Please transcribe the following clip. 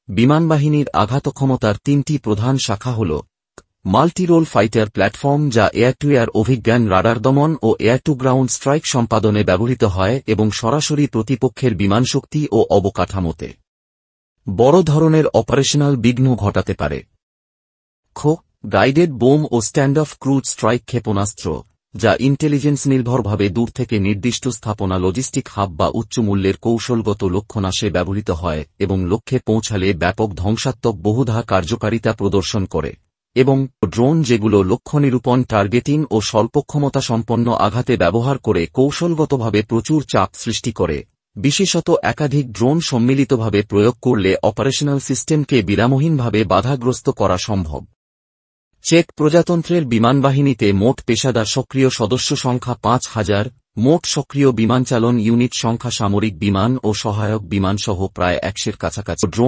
বিমানবাহিনীর আঘাতক্ষমতার তিনটি প্রধান শাখা হল মাল্টিরোল ফাইটার প্ল্যাটফর্ম, যা এয়ার টু এয়ার অভিজ্ঞান রাডার দমন ও এয়ার টু গ্রাউন্ড স্ট্রাইক সম্পাদনে ব্যবহৃত হয় এবং সরাসরি প্রতিপক্ষের বিমানশক্তি ও অবকাঠামোতে বড় ধরনের অপারেশনাল বিঘ্ন ঘটাতে পারে। গাইডেড বোম ও স্ট্যান্ড অফ ক্রুজ স্ট্রাইক ক্ষেপণাস্ত্র, যা ইন্টেলিজেন্স নির্ভরভাবে দূর থেকে নির্দিষ্ট স্থাপনা, লজিস্টিক হাব বা উচ্চ মূল্যের কৌশলগত লক্ষ্যনাশে ব্যবহৃত হয় এবং লক্ষ্যে পৌঁছালে ব্যাপক ধ্বংসাত্মক বহুধা কার্যকারিতা প্রদর্শন করে, এবং ড্রোন, যেগুলো লক্ষ্য নিরূপণ, টার্গেটিং ও স্বল্পক্ষমতা সম্পন্ন আঘাতে ব্যবহার করে কৌশলগতভাবে প্রচুর চাপ সৃষ্টি করে। বিশেষত একাধিক ড্রোন সম্মিলিতভাবে প্রয়োগ করলে অপারেশনাল সিস্টেমকে বিরামহীনভাবে বাধাগ্রস্ত করা সম্ভব। চেক প্রজাতন্ত্রের বিমানবাহিনীতে মোট পেশাদার সক্রিয় সদস্য সংখ্যা ৫,০০০, মোট সক্রিয় বিমানচালন ইউনিট সংখ্যা সামরিক বিমান ও সহায়ক বিমানসহ প্রায় ১০০-এর কাছাকাছি। ড্রোন